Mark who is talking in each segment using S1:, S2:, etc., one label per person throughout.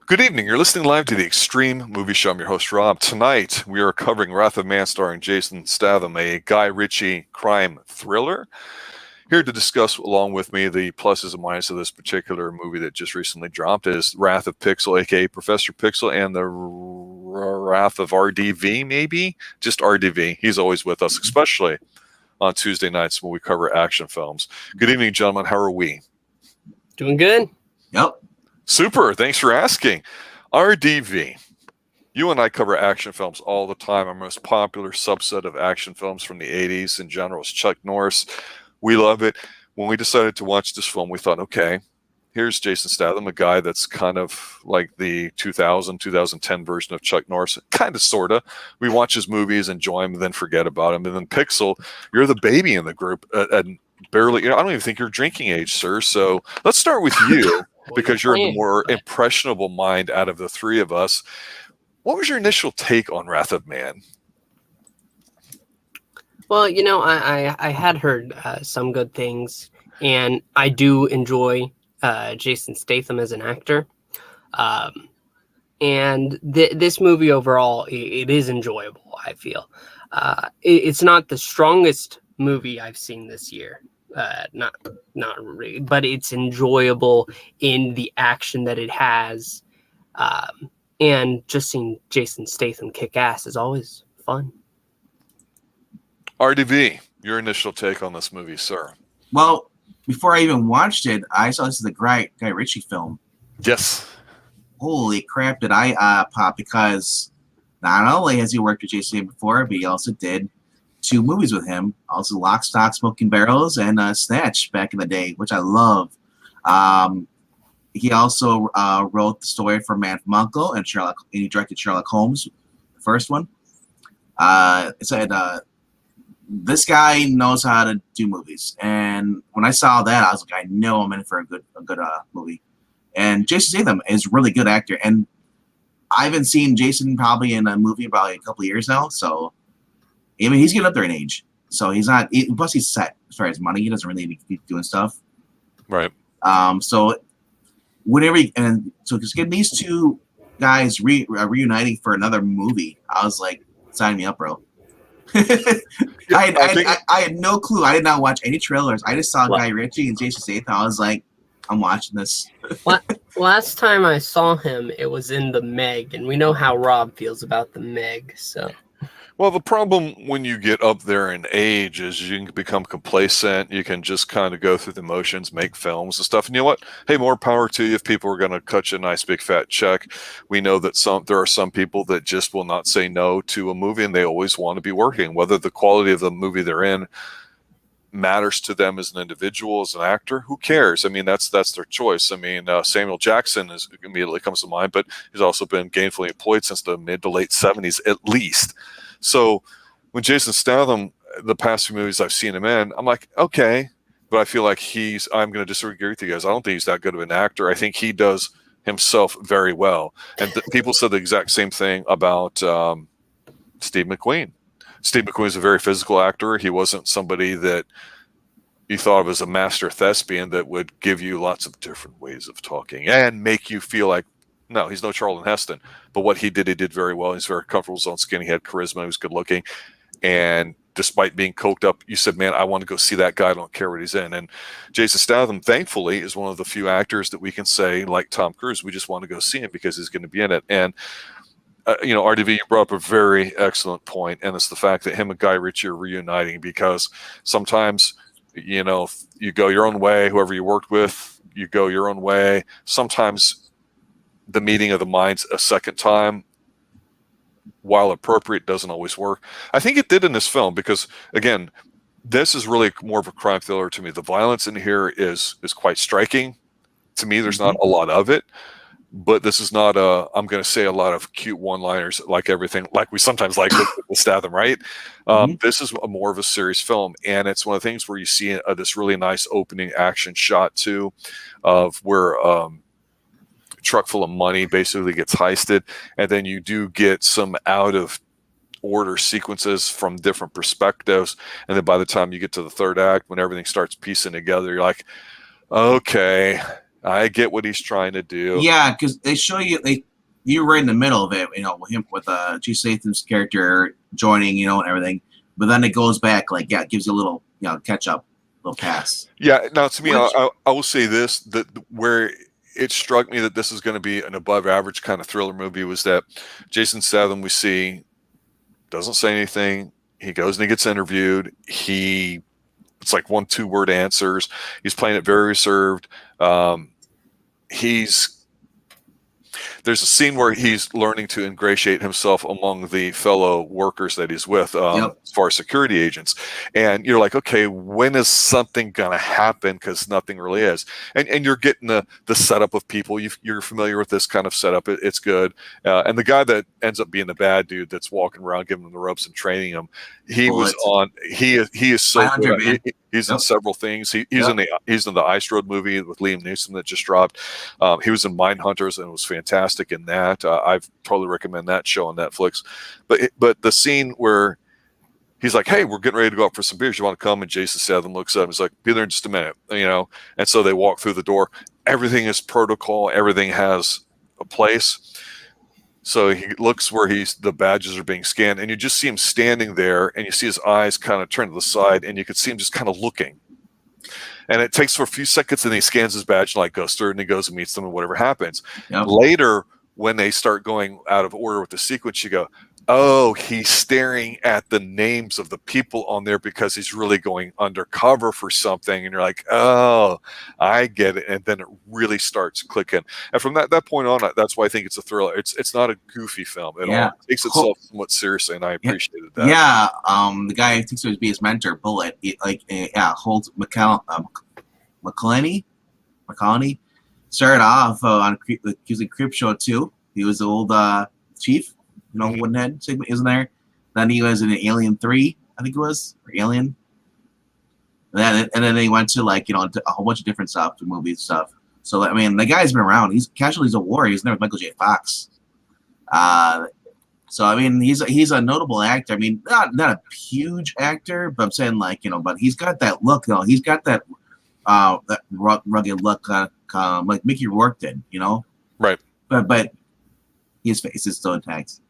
S1: Good evening. You're listening live to the Xtreme Movie Show. I'm your host, Rob. Tonight, we are covering Wrath of Man starring Jason Statham, a Guy Ritchie crime thriller. Here to discuss along with me the pluses and minuses of this particular movie that just recently dropped is Wrath of Pixel, aka Professor Pixel, and the Wrath of RDV, maybe? Just RDV. He's always with us, especially on Tuesday nights when we cover action films. Good evening, gentlemen. How are we?
S2: Doing good?
S3: Yep.
S1: Super. Thanks for asking. RDV. You and I cover action films all the time. Our most popular subset of action films from the 80s in general is Chuck Norris. We love it. When we decided to watch this film, we thought, okay, here's Jason Statham, a guy that's kind of like the 2010 version of Chuck Norris. Kind of, sort of. We watch his movies, enjoy him, and then forget about him. And then Pixel, you're the baby in the group. And barely, I don't even think you're drinking age, sir. So let's start with you. Because you're the more impressionable mind out of the three of us. What was your initial take on Wrath of Man?
S2: Well, I had heard some good things, and I do enjoy Jason Statham as an actor. And this movie overall, it is enjoyable, I feel. It's not the strongest movie I've seen this year. Not really, but it's enjoyable in the action that it has, and just seeing Jason Statham kick ass is always fun.
S1: RDV, your initial take on this movie, sir?
S3: Well, before I even watched it, I saw this is the Guy Ritchie film.
S1: Yes.
S3: Holy crap, did I pop, because not only has he worked with Jason before, but he also did 2 movies with him, also Lock, Stock, Smoking Barrels, and Snatch back in the day, which I love. He also wrote the story for Man from Uncle, and he directed Sherlock Holmes, the first one. It said this guy knows how to do movies, and when I saw that, I was like, I know I'm in for a good movie. And Jason Statham is a really good actor, and I haven't seen Jason probably in a movie probably a couple of years now, so. I mean, he's getting up there in age, so he's not. Plus, he's set as far as money. He doesn't really be doing stuff.
S1: Right.
S3: So just getting these 2 guys reuniting for another movie, I was like, sign me up, bro. I had no clue. I did not watch any trailers. I just saw Guy Ritchie and Jason Statham. I was like, I'm watching this.
S2: Last time I saw him, it was in The Meg, and we know how Rob feels about The Meg, so.
S1: Well, the problem when you get up there in age is you can become complacent. You can just kind of go through the motions, make films and stuff. And you know what? Hey, more power to you if people are going to cut you a nice big fat check. We know that there are some people that just will not say no to a movie, and they always want to be working. Whether the quality of the movie they're in matters to them as an individual, as an actor, who cares? I mean, that's their choice. I mean, Samuel Jackson immediately comes to mind, but he's also been gainfully employed since the mid to late 70s at least. So when Jason Statham, the past few movies I've seen him in, I'm like, okay, but I feel like I'm going to disagree with you guys. I don't think he's that good of an actor. I think he does himself very well. And people said the exact same thing about Steve McQueen. Steve McQueen is a very physical actor. He wasn't somebody that you thought of as a master thespian that would give you lots of different ways of talking and make you feel like, no, he's no Charlton Heston. But what he did very well. He's very comfortable in his own skin. He had charisma. He was good looking. And despite being coked up, you said, man, I want to go see that guy. I don't care what he's in. And Jason Statham, thankfully, is one of the few actors that we can say, like Tom Cruise, we just want to go see him because he's going to be in it. And, RDV, you brought up a very excellent point, and it's the fact that him and Guy Ritchie are reuniting, because sometimes, you go your own way, whoever you worked with, you go your own way. Sometimes the meeting of the minds a second time, while appropriate, doesn't always work. I think it did in this film because, again, this is really more of a crime thriller to me. The violence in here is quite striking. To me, there's not a lot of it, but this is not I'm going to say a lot of cute one-liners like everything, like we sometimes like with Statham, right? This is more of a serious film, and it's one of the things where you see this really nice opening action shot, too, of where truck full of money basically gets heisted, and then you do get some out of order sequences from different perspectives, and then by the time you get to the third act, when everything starts piecing together, you're like, okay, I get what he's trying to do.
S3: Yeah, because they show you you're right in the middle of it, with him with Jason Statham's character joining, and everything. But then it goes back, like, it gives you a little, catch up, little pass.
S1: Yeah. Now, to me, I will say this: that where it struck me that this is going to be an above average kind of thriller movie was that Jason Statham, we see, doesn't say anything. He goes and he gets interviewed. It's like 1-2 word answers. He's playing it very reserved. There's a scene where he's learning to ingratiate himself among the fellow workers that he's with, as far as security agents. And you're like, okay, when is something going to happen? Because nothing really is. And you're getting the setup of people. You're familiar with this kind of setup. It's good. And the guy that ends up being the bad dude that's walking around giving him the ropes and training him, he is so good. He's in several things. He's in the Ice Road movie with Liam Neeson that just dropped. He was in Mindhunters and was fantastic in that. I've totally recommend that show on Netflix. But the scene where he's like, "Hey, we're getting ready to go out for some beers. You want to come?" And Jason Statham looks up and he's like, "Be there in just a minute," And so they walk through the door. Everything is protocol. Everything has a place. So he looks where the badges are being scanned, and you just see him standing there, and you see his eyes kind of turn to the side, and you can see him just kind of looking. And it takes for a few seconds, and he scans his badge and like goes through, and he goes and meets them, and whatever happens. Yep. Later, when they start going out of order with the sequence, you go, oh, he's staring at the names of the people on there because he's really going undercover for something. And you're like, oh, I get it. And then it really starts clicking. And from that point on, that's why I think it's a thriller. It's not a goofy film at all. It takes itself somewhat seriously, and I appreciated that.
S3: Yeah, the guy who thinks he would be his mentor, Bullet, Holt McCallany, started off on using Creepshow 2. He was the old chief. Woodenhead isn't there? Then he was in Alien 3, I think it was, or Alien. And then he went to a whole bunch of different stuff, movies stuff. So I mean, the guy's been around. He's Casualties of War. He's there with Michael J. Fox. So I mean, he's a notable actor. I mean, not a huge actor, but I'm saying but he's got that look. He's got that rugged look, like Mickey Rourke did.
S1: Right.
S3: But his face is still intact.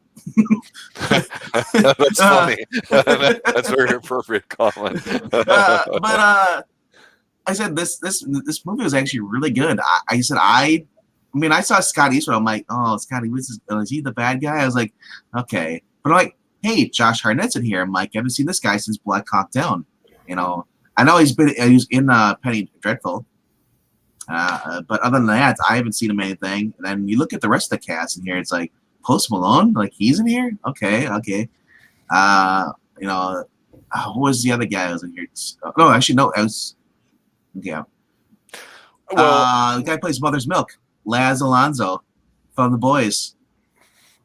S1: That's funny. That's a very appropriate comment.
S3: But I said this movie was actually really good. I saw Scott Eastwood. I'm like, oh, Scott Eastwood, is he the bad guy? I was like, okay. But I'm like, hey, Josh Hartnett's in here. I'm like, I haven't seen this guy since Black Hawk Down. I know he was in Penny Dreadful. But other than that, I haven't seen him in anything. And then you look at the rest of the cast in here, it's like Post Malone, like he's in here. Okay. Who was the other guy who was in here? No, actually, no. Well, the guy who plays Mother's Milk, Laz Alonso from The Boys.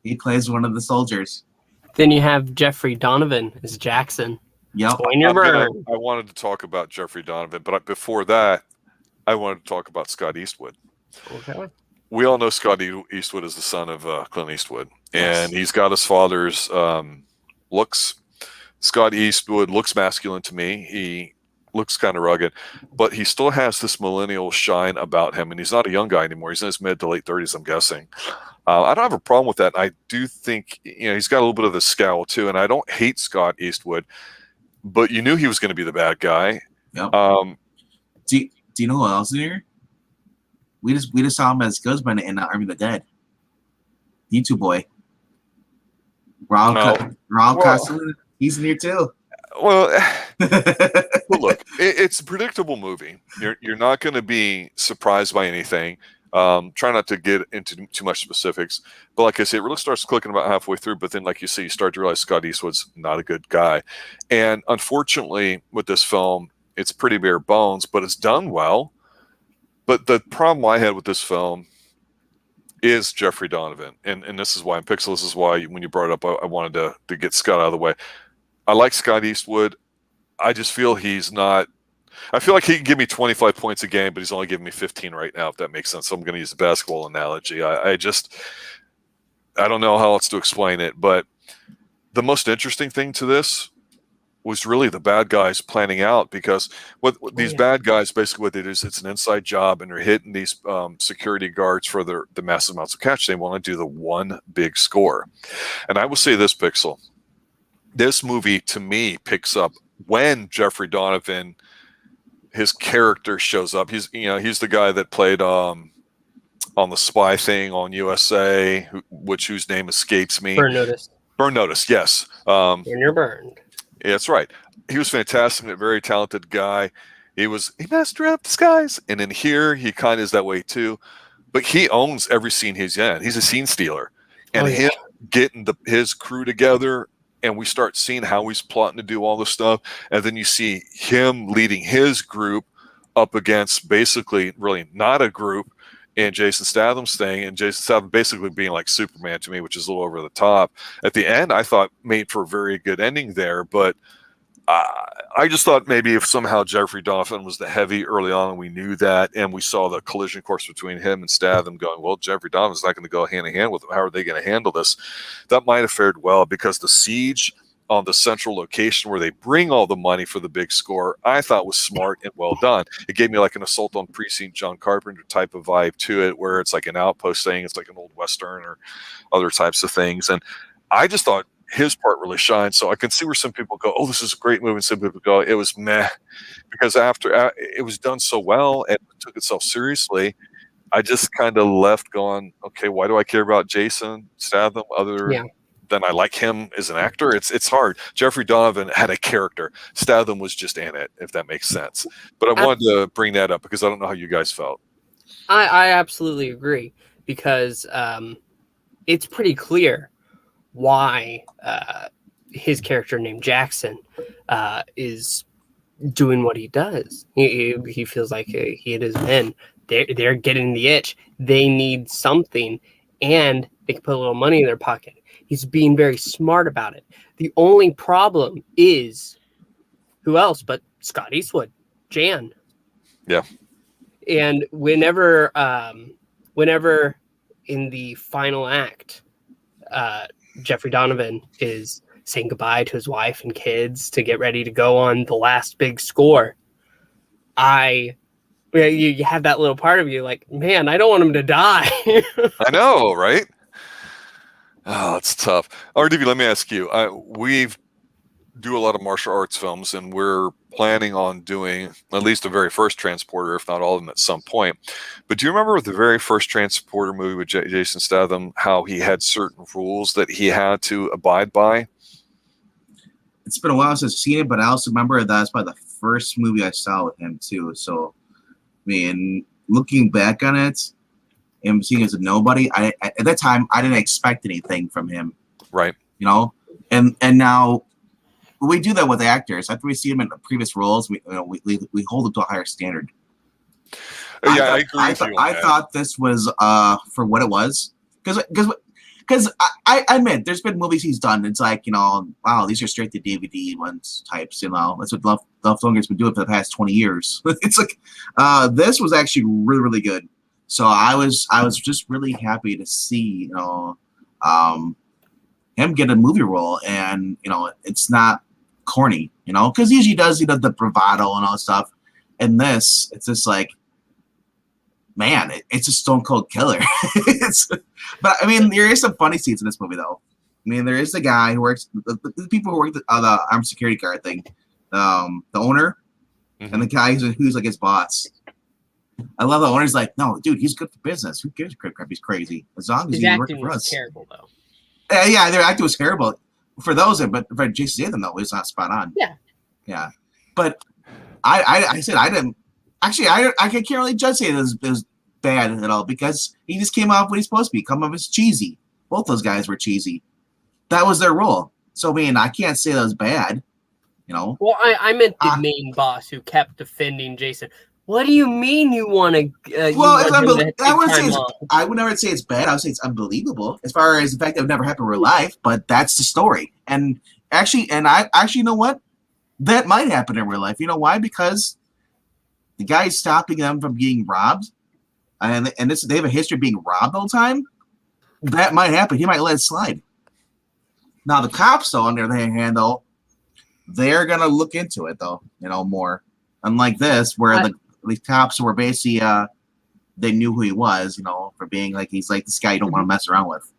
S3: He plays one of the soldiers.
S2: Then you have Jeffrey Donovan as Jackson.
S3: Yep.
S1: I wanted to talk about Jeffrey Donovan, but before that, I wanted to talk about Scott Eastwood.
S2: Okay.
S1: We all know Scott Eastwood is the son of Clint Eastwood, and he's got his father's looks. Scott Eastwood looks masculine to me. He looks kind of rugged, but he still has this millennial shine about him, and he's not a young guy anymore. He's in his mid to late 30s, I'm guessing. I don't have a problem with that. I do think he's got a little bit of the scowl too, and I don't hate Scott Eastwood, but you knew he was going to be the bad guy.
S3: Yep. Do you know who else is here? We just saw him as Guzman in Army of the Dead. YouTube boy. Ron Costello, he's in here too.
S1: Well, look, it's a predictable movie. You're not going to be surprised by anything. Try not to get into too much specifics, but like I say, it really starts clicking about halfway through. But then, like you say, you start to realize Scott Eastwood's not a good guy, and unfortunately, with this film, it's pretty bare bones, but it's done well. But the problem I had with this film is Jeffrey Donovan, and this is why in Pixel. This is why when you brought it up, I wanted to get Scott out of the way. I like Scott Eastwood. I just feel he's not. I feel like he can give me 25 points a game, but he's only giving me 15 right now, if that makes sense. So I'm going to use a basketball analogy. I don't know how else to explain it, but the most interesting thing to this was really the bad guys planning out, because what these bad guys, basically what they do is it's an inside job, and they're hitting these security guards for the massive amounts of cash. They want to do the one big score. And I will say this, Pixel, this movie to me picks up when Jeffrey Donovan, his character shows up. He's the guy that played on the spy thing on USA, whose name escapes me.
S2: Burn Notice.
S1: Burn Notice, yes.
S2: When you're burned.
S1: Yeah, that's right. He was fantastic, a very talented guy. He mastered up disguise. And in here, he kind of is that way too. But he owns every scene he's in. He's a scene stealer. And him getting his crew together, and we start seeing how he's plotting to do all this stuff. And then you see him leading his group up against basically really not a group, and Jason Statham's thing, and Jason Statham basically being like Superman to me, which is a little over the top. At the end, I thought made for a very good ending there, but I just thought maybe if somehow Jeffrey Donovan was the heavy early on, and we knew that, and we saw the collision course between him and Statham going, well, Jeffrey Donovan's not going to go hand in hand with him. How are they going to handle this? That might have fared well, because the siege on the central location where they bring all the money for the big score, I thought was smart and well done. It gave me like an Assault on Precinct John Carpenter type of vibe to it, where it's like an outpost thing. It's like an old Western or other types of things. And I just thought his part really shined. So I can see where some people go, oh, this is a great movie. And some people go, it was meh. Because after it was done so well and took itself seriously, I just kind of left going, okay, why do I care about Jason Statham than I like him as an actor? It's hard. Jeffrey Donovan had a character. Statham was just in it, if that makes sense. But I wanted to bring that up because I don't know how you guys felt.
S2: I absolutely agree, because it's pretty clear why his character named Jackson is doing what he does. He feels like he and his men, they're getting the itch. They need something, and they can put a little money in their pocket. He's being very smart about it. The only problem is, who else but Scott Eastwood, Jan.
S1: Yeah.
S2: And whenever in the final act, Jeffrey Donovan is saying goodbye to his wife and kids to get ready to go on the last big score, you have that little part of you like, man, I don't want him to die.
S1: I know, right? Oh, it's tough. RDV, let me ask you. We do a lot of martial arts films, and we're planning on doing at least the very first Transporter, if not all of them, at some point. But do you remember the very first Transporter movie with Jason Statham, how he had certain rules that he had to abide by?
S3: It's been a while since I've seen it, but I also remember that's probably the first movie I saw with him, too. So, I mean, looking back on it, him seeing as a nobody, at that time I didn't expect anything from him,
S1: right?
S3: You know, and now we do that with actors. After we see him in the previous roles, we hold them to a higher standard.
S1: Yeah, I agree with you.
S3: I thought this was for what it was, because I admit there's been movies he's done. It's like, wow, these are straight to DVD ones types. That's what Love Funger's been doing for the past 20 years. It's like this was actually really, really good. So I was just really happy to see him get a movie role, and it's not corny, because usually he does the bravado and all that stuff. And this, it's just like, man, it's a stone cold killer. But I mean, there is some funny scenes in this movie, though. I mean, there is the guy who works, the people who work the armed security guard thing, the owner, and the guy who's like his boss. I love the owner's like, no, dude, he's good for business. Who gives a crap? He's crazy. As long as he's working for us.
S2: His acting was terrible, though.
S3: Yeah, their acting was terrible for those, but for Jason Statham, though, it's not spot on. Yeah. But I said I didn't. Actually, I can't really judge it as bad at all, because he just came off what he's supposed to be. Come off as cheesy. Both those guys were cheesy. That was their role. So I mean, I can't say that was bad. Well,
S2: I meant the main boss who kept defending Jason. What do you mean you want to?
S3: I would never say it's bad. I would say it's unbelievable as far as the fact that it never happened in real life. But that's the story. And actually, you know what? That might happen in real life. You know why? Because the guy's stopping them from getting robbed, and they have a history of being robbed all the time. That might happen. He might let it slide. Now the cops, though, on the other hand, though, they're gonna look into it though, more. Unlike this, where the cops were basically they knew who he was, for being like he's like this guy you don't want to mess around with.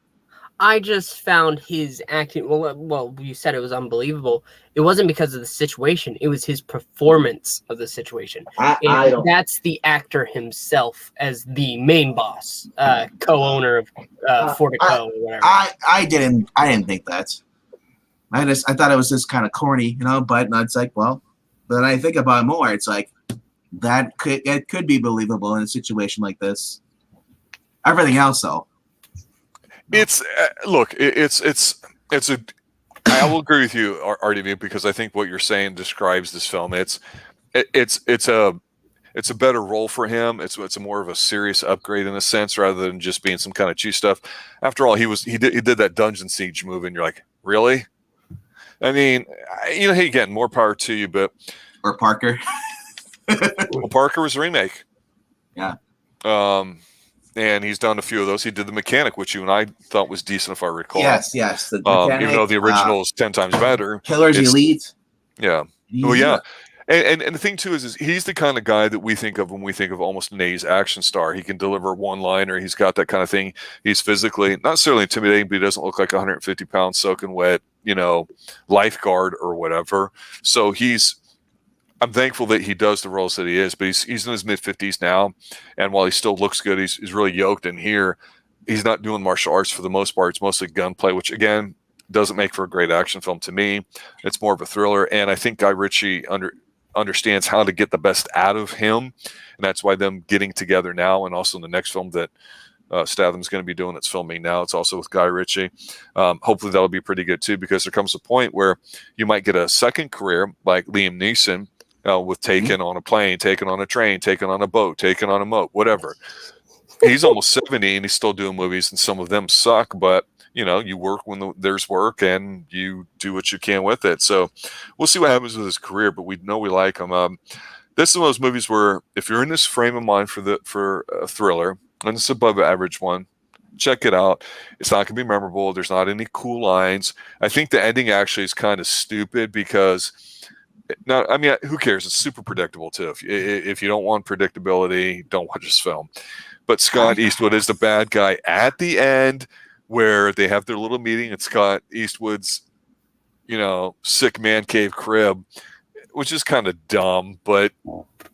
S2: I just found his acting. Well, you said it was unbelievable. It wasn't because of the situation; it was his performance of the situation. That's the actor himself as the main boss, co-owner of Fortico or whatever.
S3: I didn't think that. I thought it was just kind of corny, But it's like, well, but I think about it more. It's like it could be believable in a situation like this. Everything else, though.
S1: It's look. It's a. I will agree with you, RDV, because I think what you're saying describes this film. It's a better role for him. It's a more of a serious upgrade in a sense, rather than just being some kind of cheap stuff. After all, he did that Dungeon Siege movie, and you're like, really? I mean, hey, again, more power to you, but
S3: or Parker.
S1: Well, Parker was a remake.
S3: Yeah.
S1: And he's done a few of those. He did The Mechanic, which you and I thought was decent, if I recall.
S3: Yes. The Mechanic,
S1: even though the original is 10 times better.
S3: Killer's Elite.
S1: Yeah. Well, yeah. And the thing, too, is he's the kind of guy that we think of when we think of almost an 80s action star. He can deliver one-liner. He's got that kind of thing. He's physically, not necessarily intimidating, but he doesn't look like a 150-pound soaking wet, lifeguard or whatever. So I'm thankful that he does the roles that he is, but he's in his mid-50s now, and while he still looks good, he's really yoked in here. He's not doing martial arts for the most part. It's mostly gunplay, which, again, doesn't make for a great action film to me. It's more of a thriller, and I think Guy Ritchie understands how to get the best out of him, and that's why them getting together now, and also in the next film that Statham's going to be doing, it's filming now. It's also with Guy Ritchie. Hopefully that'll be pretty good, too, because there comes a point where you might get a second career like Liam Neeson, with taken on a plane, taken on a train, taken on a boat, taken on a moat, whatever. He's almost 70 and he's still doing movies, and some of them suck, but you work when there's work and you do what you can with it. So we'll see what happens with his career, but we know we like him. This is one of those movies where if you're in this frame of mind for a thriller, and it's above average one, check it out. It's not going to be memorable. There's not any cool lines. I think the ending actually is kind of stupid because who cares? It's super predictable too. If you don't want predictability, don't watch this film. But Scott Eastwood is the bad guy at the end, where they have their little meeting at Scott Eastwood's, sick man cave crib, which is kind of dumb, but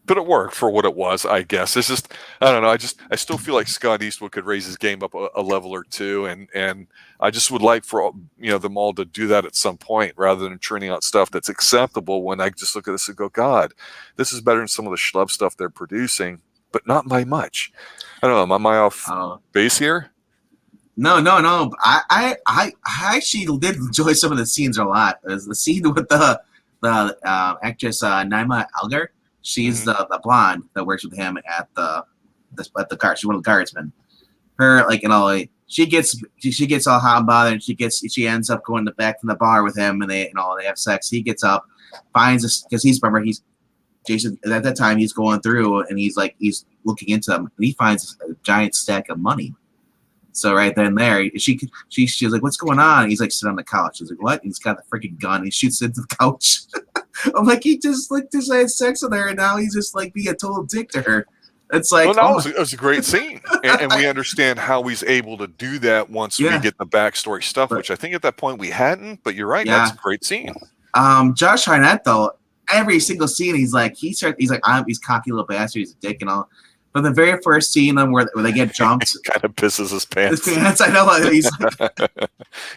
S1: it worked for what it was, I guess. It's just, I don't know. I still feel like Scott Eastwood could raise his game up a level or two, and I just would like for them all to do that at some point, rather than churning out stuff that's acceptable. When I just look at this and go, God, this is better than some of the schlub stuff they're producing, but not by much. I don't know. Am I off base here?
S3: No. I actually did enjoy some of the scenes a lot. There's the scene with the actress Naima Algar. She's the blonde that works with him at the car. She's one of the guardsmen. Her, she gets all hot and bothered. She ends up going back from the bar with him, and they have sex. He gets up, finds us, because he's Jason at that time. He's going through and he's looking into them, and he finds a giant stack of money. So right then and there, she's like, "What's going on?" And he's like, "Sit on the couch." He's like, "What?" And he's got the freaking gun. He shoots into the couch. I'm like, he just had sex with her, and now he's just being a total dick to her. It's like,
S1: it was a great scene, and we understand how he's able to do that once we get the backstory stuff, which I think at that point we hadn't. But you're right, that's a great scene.
S3: Josh Hartnett, though, every single scene, he's he's cocky little bastard, he's a dick and all. But the very first scene where they get jumped,
S1: kind of pisses his pants.
S3: I know.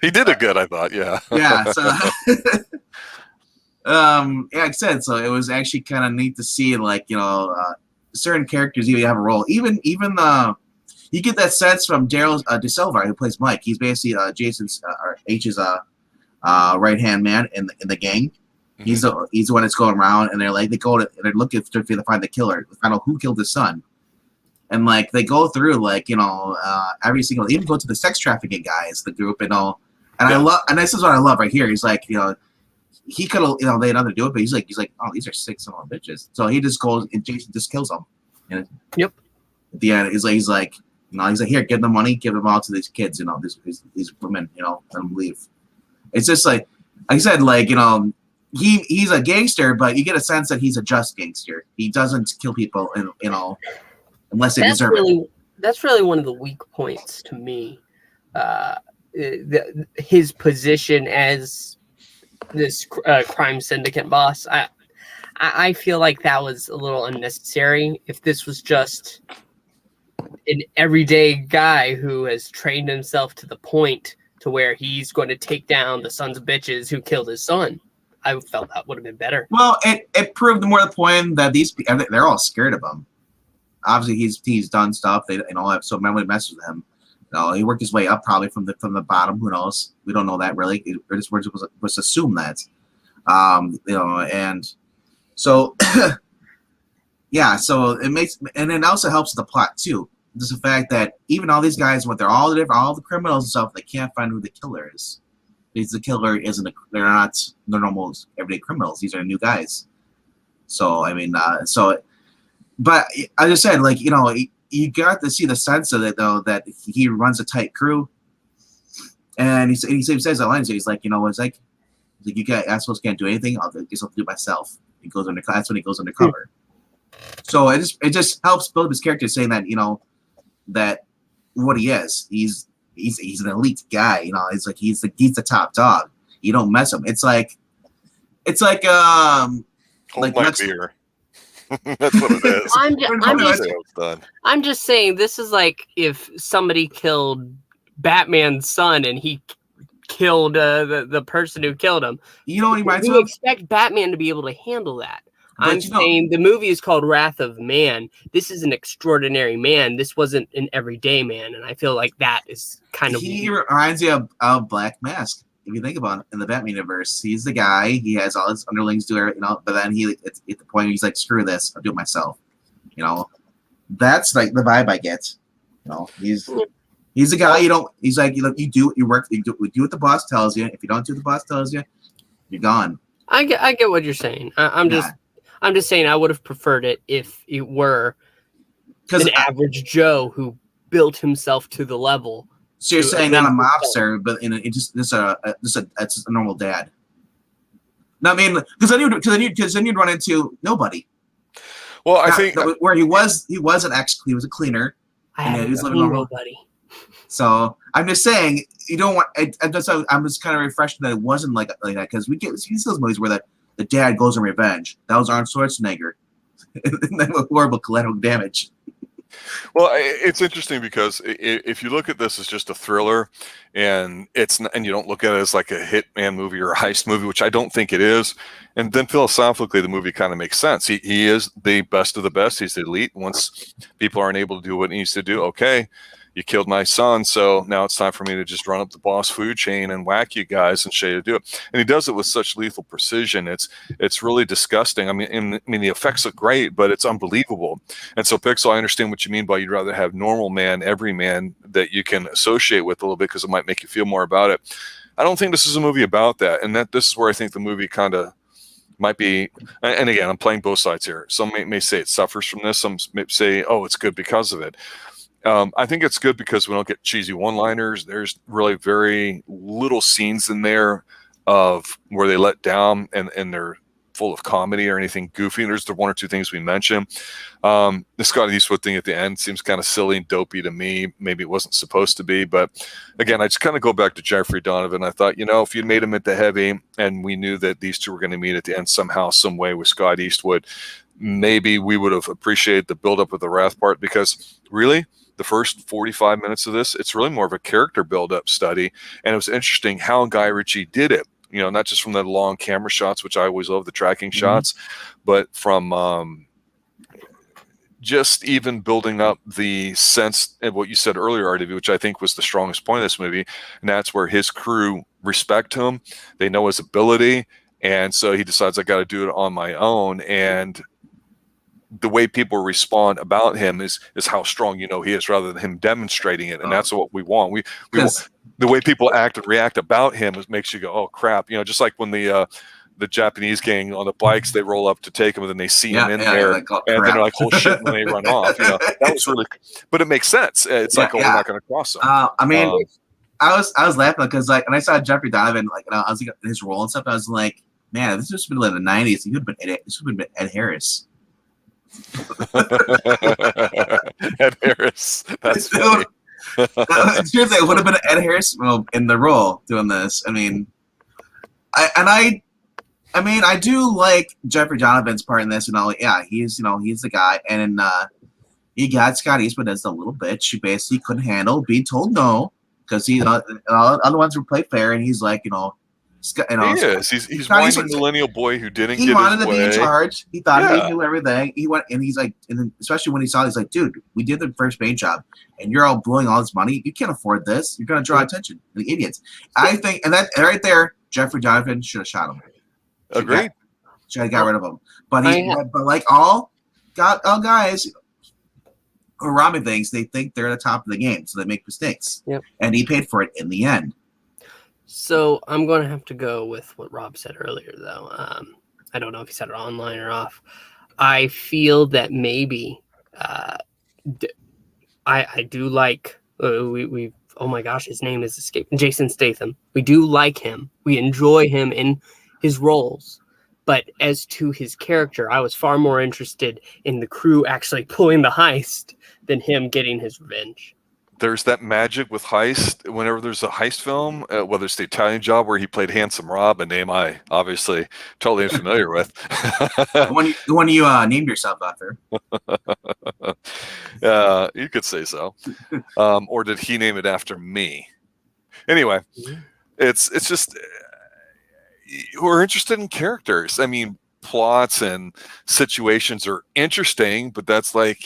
S1: He did it good, I thought. Yeah.
S3: Yeah. So, like I said, so it was actually kind of neat to see, certain characters even have a role. Even you get that sense from Daryl De Silva, who plays Mike. He's basically Jason's H's right hand man in the gang. Mm-hmm. He's the one that's going around, and they're looking to find the killer, to find out who killed his son. And they go through every single, even go to the sex trafficking guys, the group and all. And I love, and this is what I love right here. He's he could have they had nothing to do it, but he's like, oh, these are sick son of bitches. So he just goes and Jason just kills them. And
S2: yep.
S3: At the end, he's like, here, give them money, give them all to these kids, these women, let them leave. It's just like I said, he's a gangster, but you get a sense that he's a just gangster. He doesn't kill people, unless they deserve it.
S2: That's really one of the weak points to me. His position as this crime syndicate boss. I feel like that was a little unnecessary. If this was just an everyday guy who has trained himself to the point to where he's going to take down the sons of bitches who killed his son, I felt that would have been better.
S3: Well, it proved more the point that they're all scared of him. Obviously, he's done stuff. They have so many messes with him. He worked his way up probably from the bottom. Who knows? We don't know that really. We're just assume that. And so yeah. So it makes, and it also helps the plot too. Just the fact that even all these guys, when they're all the criminals and stuff, they can't find who the killer is. Because the killer they're not normal everyday criminals. These are new guys. So I mean, but I just said, like, you got to see the sense of it though, that he runs a tight crew, and he says that line. So he's like, it's like you guys assholes can't do anything. I'll just have to do it myself. That's when he goes undercover. So it just helps build his character, saying that that what he is. He's an elite guy. It's like he's the top dog. You don't mess him. It's like
S1: hold my beer. That's what it is.
S2: I'm just saying, this is like if somebody killed Batman's son and he killed the person who killed him.
S3: You know what he reminds me
S2: You
S3: of?
S2: expect Batman to be able to handle that. I'm saying the movie is called Wrath of Man. This is an extraordinary man. This wasn't an everyday man, and I feel like that is kind of.
S3: He reminds you of Black Mask. If you think about it, in the Batman universe, he's the guy. He has all his underlings do it, but then it's at the point where he's like, "Screw this, I'll do it myself." That's like the vibe I get. He's the guy. He's like, you do what the boss tells you. If you don't do what the boss tells you, you're gone.
S2: I get what you're saying. I'm just saying I would have preferred it if it were an average Joe who built himself to the level.
S3: So you're saying not a mobster, but it's a normal dad. No, I mean, because then you'd run into nobody.
S1: Well, I think
S3: where he was he was a cleaner.
S2: He was living normal. Nobody.
S3: So I'm just saying, you don't want. I'm just kind of refreshed that it wasn't like that, because we see those movies where the dad goes on revenge. That was Arnold Schwarzenegger. Horrible collateral damage.
S1: Well, it's interesting because if you look at this as just a thriller, and you don't look at it as like a hitman movie or a heist movie, which I don't think it is, and then philosophically the movie kind of makes sense. He is the best of the best. He's the elite. Once people aren't able to do what he needs to do, okay, you killed my son, so now it's time for me to just run up the boss food chain and whack you guys and show you to do it. And he does it with such lethal precision. It's really disgusting. I mean, the effects look great, but it's unbelievable. And so, Pixel, I understand what you mean by you'd rather have normal man, every man that you can associate with a little bit because it might make you feel more about it. I don't think this is a movie about that, and this is where I think the movie kind of might be. And again, I'm playing both sides here. Some may say it suffers from this. Some may say, oh, it's good because of it. I think it's good because we don't get cheesy one-liners. There's really very little scenes in there of where they let down and they're full of comedy or anything goofy. There's the one or two things we mentioned. The Scott Eastwood thing at the end seems kind of silly and dopey to me. Maybe it wasn't supposed to be. But again, I just kind of go back to Jeffrey Donovan. I thought, if you'd made him at the heavy and we knew that these two were going to meet at the end somehow, some way with Scott Eastwood, maybe we would have appreciated the buildup of the wrath part, because really, the first 45 minutes of this, it's really more of a character build-up study. And it was interesting how Guy Ritchie did it, not just from the long camera shots, which I always love, the tracking shots, but from just even building up the sense of what you said earlier, RDV, which I think was the strongest point of this movie. And that's where his crew respect him. They know his ability. And so he decides, I got to do it on my own. And the way people respond about him is how strong he is, rather than him demonstrating it. And that's what we want. We want, the way people act and react about him makes you go, oh crap. Just like when the Japanese gang on the bikes, they roll up to take him and then they see him in there, and then they're like, oh shit, when they run off. That was really, but it makes sense. It's like, we're not going to cross him.
S3: I mean, I was laughing because when I saw Jeffrey Donovan, I was like his role and stuff, I was like, Man, this was been like the '90s. He would have been this would have been Ed Harris.
S1: Ed Harris. That's funny.
S3: Seriously, it would have been Ed Harris in the role doing this. I mean, I do like Jeffrey Donovan's part in this, and all. Yeah, he's the guy, and he got Scott Eastwood as the little bitch who basically couldn't handle being told no because he other ones were played fair, and he's like, he is.
S1: He's whiny millennial boy who didn't get his way.
S3: He wanted to be in charge. He thought he knew everything. He went, and he's like, and then especially when he saw, he's like, dude, we did the first paint job, and you're all blowing all this money. You can't afford this. You're gonna draw attention. The idiots. I think, and that right there, Jeffrey Donovan should have shot him.
S1: Agreed.
S3: Should have got rid of him. But but like all guys who are robbing things, they think they're at the top of the game, so they make mistakes.
S2: Yep.
S3: And he paid for it in the end.
S2: So I'm going to have to go with what Rob said earlier, though. I don't know if he said it online or off. I feel that maybe I do like we. Oh my gosh, his name is escaping. Jason Statham. We do like him. We enjoy him in his roles. But as to his character, I was far more interested in the crew actually pulling the heist than him getting his revenge.
S1: There's that magic with heist. Whenever there's a heist film, whether it's the Italian Job where he played Handsome Rob, a name I obviously totally unfamiliar with.
S3: The one you named yourself after.
S1: You could say so. Or did he name it after me? Anyway, it's just we're interested in characters. I mean, plots and situations are interesting, but that's like,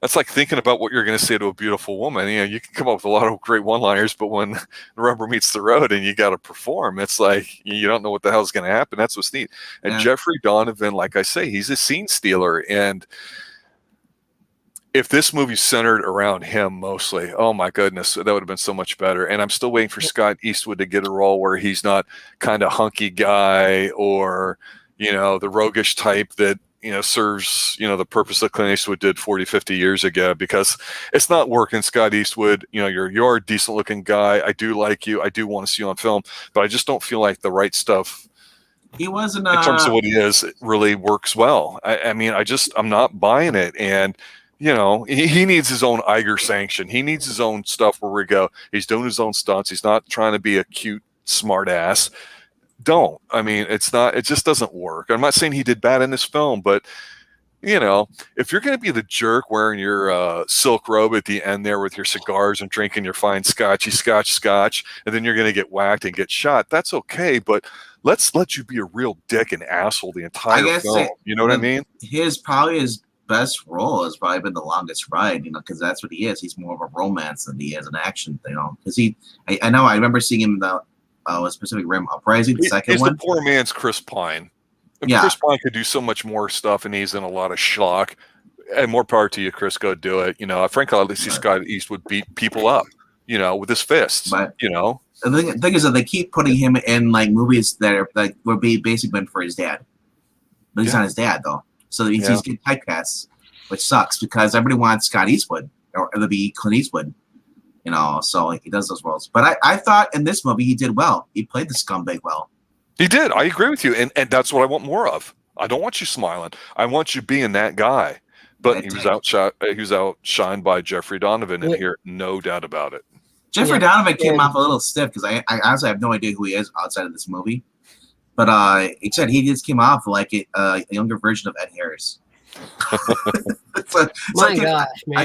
S1: that's like thinking about what you're going to say to a beautiful woman. You can come up with a lot of great one-liners, but when the rubber meets the road and you got to perform, it's like you don't know what the hell is going to happen. That's what's neat. And Jeffrey Donovan, like I say, he's a scene stealer. And if this movie centered around him mostly, oh my goodness, that would have been so much better. And I'm still waiting for Scott Eastwood to get a role where he's not kind of hunky guy or, the roguish type that, serves, the purpose that Clint Eastwood did 40, 50 years ago, because it's not working. Scott Eastwood, you're a decent looking guy. I do like you. I do want to see you on film, but I just don't feel like the right stuff
S3: he wasn't
S1: in terms of what he is really works well. I'm not buying it. And, he needs his own Iger sanction. He needs his own stuff where we go, he's doing his own stunts. He's not trying to be a cute smart ass. It just doesn't work. I'm not saying he did bad in this film, but if you're going to be the jerk wearing your silk robe at the end there with your cigars and drinking your fine scotch, and then you're going to get whacked and get shot, that's okay. But let's let you be a real dick and asshole the entire film. You know what I mean? His
S3: best role has probably been The Longest Ride, because that's what he is. He's more of a romance than he is an action thing. Because I remember seeing him in the Pacific Rim Uprising, the second one.
S1: He's the poor man's Chris Pine. Chris Pine could do so much more stuff, and he's in a lot of schlock. And more power to you, Chris. Go do it. Frankly, at least Scott Eastwood beat people up, with his fists.
S3: But the thing is that they keep putting him in like movies that are like were basically meant for his dad, but he's not his dad though. So he's getting typecast, which sucks because everybody wants Scott Eastwood or to be Clint Eastwood. So he does those roles. But I thought in this movie he did well. He played the scumbag well.
S1: He did. I agree with you. And that's what I want more of. I don't want you smiling. I want you being that guy. But he was outshined by Jeffrey Donovan in here, no doubt about it.
S3: Jeffrey Donovan came off a little stiff because I honestly have no idea who he is outside of this movie. But he said he just came off like a younger version of Ed Harris. I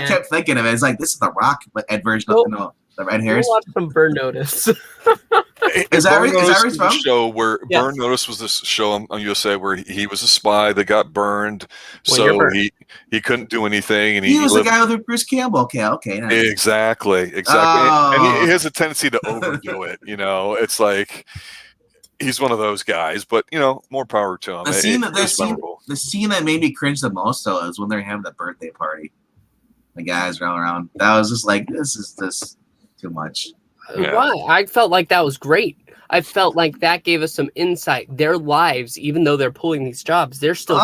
S3: kept thinking of it. It's like this is the Rock, but Ed version of the Ed Harris.
S2: Watch some Burn Notice.
S3: Is that from?
S1: Show where Burn Notice was this show on USA where he was a spy that got burned, so he couldn't do anything, and
S3: he was the guy with Bruce Campbell. Okay, nice.
S1: Exactly, and he has a tendency to overdo it. It's like. He's one of those guys, but more power to him. The scene that made me cringe the most though is when they're having the birthday party. The guys running around. That was just like this is just too much.
S2: Why? I felt like that was great. I felt like that gave us some insight. Their lives, even though they're pulling these jobs, they're still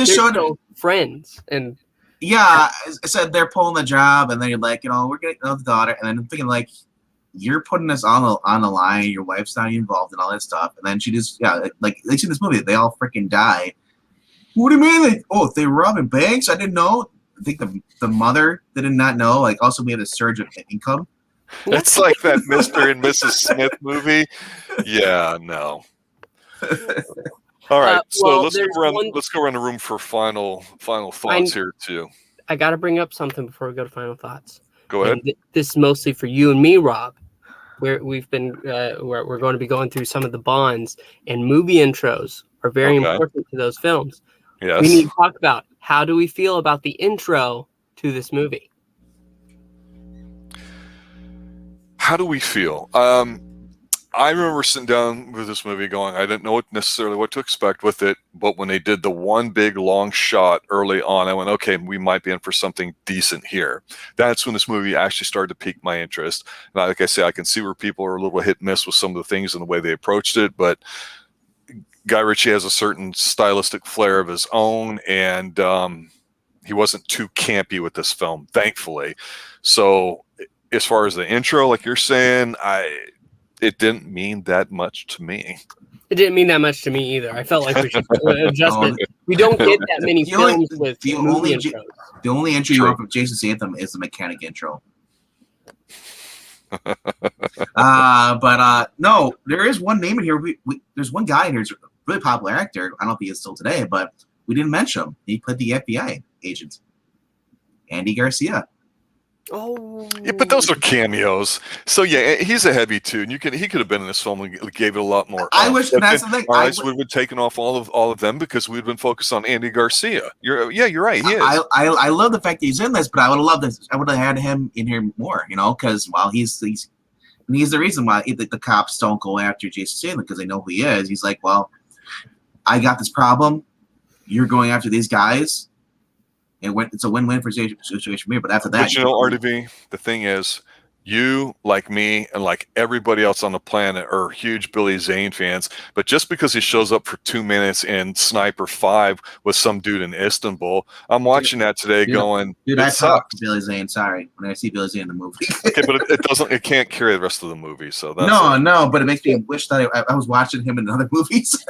S2: showed friends and. Yeah,
S3: I said they're pulling the job, and then you're like, we're getting the daughter, and then I'm thinking like. you're putting this on the line. Your wife's not involved in all that stuff, and then she just like in this movie, they all freaking die. What do you mean? They robbing banks? I didn't know. I think the mother did not know. Like, also we had a surge of income.
S1: It's like that Mr. and Mrs. Smith movie. Yeah, no. All right, so let's go around the room for final thoughts here too.
S2: I got to bring up something before we go to final thoughts.
S1: Go ahead.
S2: This is mostly for you and me, Rob. We're going to be going through some of the Bonds, and movie intros are very important to those films.
S1: Yes.
S2: We need to talk about how do we feel about the intro to this movie.
S1: How do we feel? I remember sitting down with this movie going, I didn't know necessarily what to expect with it, but when they did the one big long shot early on, I went, okay, we might be in for something decent here. That's when this movie actually started to pique my interest. And like I say, I can see where people are a little hit and miss with some of the things and the way they approached it, but Guy Ritchie has a certain stylistic flair of his own, and he wasn't too campy with this film, thankfully. So as far as the intro, like you're saying, it didn't mean that much to me.
S2: It didn't mean that much to me either. I felt like we should adjust it. We don't get that many films with movie intros.
S3: The only intro you want from Jason Statham is the mechanic intro. No, there is one name in here. There's one guy in here who's a really popular actor. I don't know if he is still today, but we didn't mention him. He played the FBI agent, Andy Garcia.
S2: Oh,
S1: yeah, but those are cameos. So yeah, he's a heavy too, and he could have been in this film and gave it a lot more.
S3: I wish that's the thing.
S1: All right, so we've been taking off all of them because we've been focused on Andy Garcia. You're right. He is.
S3: I love the fact that he's in this, but I would have loved this. I would have had him in here more, because he's the reason why the cops don't go after Jason Statham, because they know who he is. He's like, well, I got this problem. You're going after these guys. It's a win-win for situation for me. But after that,
S1: RDV, the thing is, you, like me, and like everybody else on the planet are huge Billy Zane fans. But just because he shows up for 2 minutes in Sniper 5 with some dude in Istanbul, I'm watching that today going,
S3: dude, I talk to Billy Zane. Sorry, when I see Billy Zane in the movie.
S1: Okay, but it can't carry the rest of the movie. So that's
S3: no, but it makes me wish that I was watching him in other movies.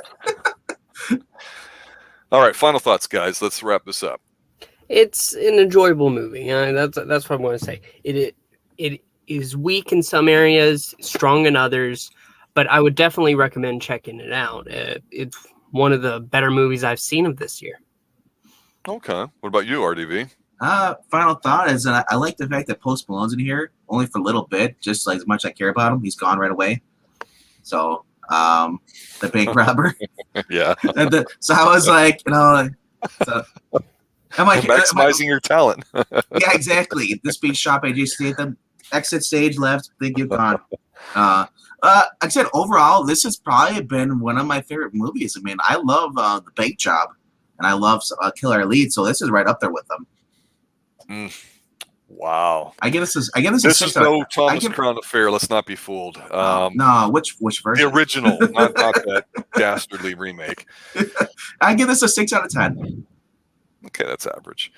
S1: All right, final thoughts, guys. Let's wrap this up.
S2: It's an enjoyable movie. That's what I'm going to say. It is weak in some areas, strong in others, but I would definitely recommend checking it out. It's one of the better movies I've seen of this year.
S1: Okay. What about you, RDV?
S3: Final thought is that I like the fact that Post Malone's in here only for a little bit, just like as much as I care about him. He's gone right away. So the bank robber.
S1: Yeah.
S3: So I was like, so I'm like,
S1: maximizing your talent.
S3: Yeah, exactly. This being shot by Jason Statham. Exit stage left. Thank you, gone. Like I said, overall, this has probably been one of my favorite movies. I mean, I love The Bank Job, and I love Killer Elite, so this is right up there with them.
S1: Wow.
S3: I give this a
S1: this
S3: 6
S1: is no Thomas Crown Affair. Let's not be fooled.
S3: No, which version?
S1: The original, not that dastardly remake.
S3: I give this a 6 out of 10.
S1: Okay, that's average.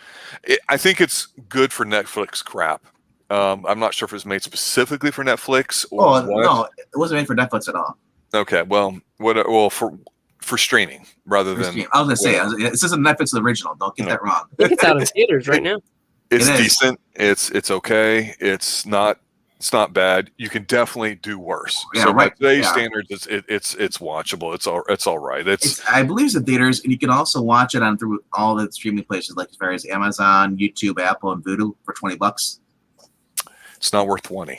S1: I think it's good for Netflix crap. I'm not sure if it was made specifically for Netflix or what.
S3: No, it wasn't made for Netflix at all.
S1: Okay, well, for streaming rather than.
S3: I was gonna say this isn't Netflix original. Don't get that wrong.
S2: I think it's out of theaters right now.
S1: It's decent. It's okay. It's not bad. You can definitely do worse.
S3: Yeah,
S1: so
S3: right.
S1: by today's standards, it's watchable. It's all right.
S3: I believe it's in theaters, and you can also watch it on through all the streaming places like as far as Amazon, YouTube, Apple, and Vudu for $20.
S1: It's not worth 20.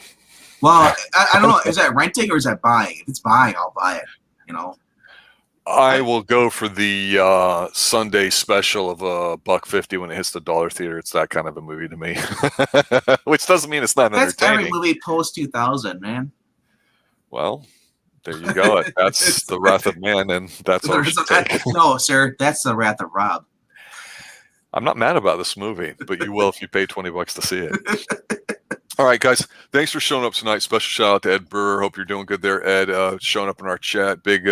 S3: Well, I don't know. Is that renting or is that buying? If it's buying, I'll buy it.
S1: I will go for the Sunday special of $1.50 when it hits the dollar theater. It's that kind of a movie to me, which doesn't mean it's not entertaining.
S3: That's every movie post 2000, man.
S1: Well, there you go. That's the Wrath of Man, and that's our take.
S3: No, sir, that's the Wrath of Rob.
S1: I'm not mad about this movie, but you will if you pay $20 to see it. All right, guys. Thanks for showing up tonight. Special shout out to Ed Brewer. Hope you're doing good there, Ed. Showing up in our chat. Big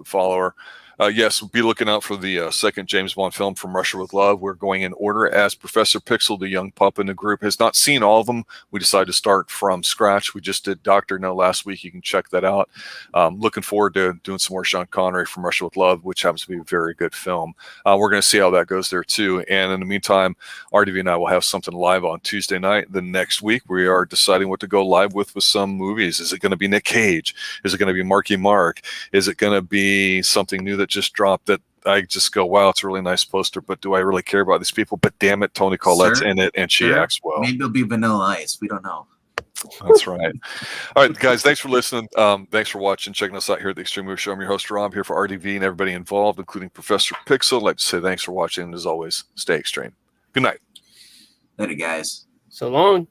S1: follower. Yes, we'll be looking out for the second James Bond film, From Russia with Love. We're going in order as Professor Pixel, the young pup in the group, has not seen all of them. We decided to start from scratch. We just did Dr. No last week. You can check that out. Looking forward to doing some more Sean Connery, From Russia with Love, which happens to be a very good film. We're going to see how that goes there too. And in the meantime, RDV and I will have something live on Tuesday night. The next week, we are deciding what to go live with some movies. Is it going to be Nick Cage? Is it going to be Marky Mark? Is it going to be something new that just dropped that I just go, wow, it's a really nice poster, but do I really care about these people? But damn it, Toni Collette's in it, and she acts well.
S3: Maybe it'll be Vanilla Ice. We don't know.
S1: That's right. All right, guys, thanks for listening. Thanks for watching, checking us out here at the Xtreme Movie Show. I'm your host, Rob, here for RDV and everybody involved, including Professor Pixel. I'd like to say thanks for watching, and as always, stay extreme. Good night.
S3: Later, guys.
S2: So long.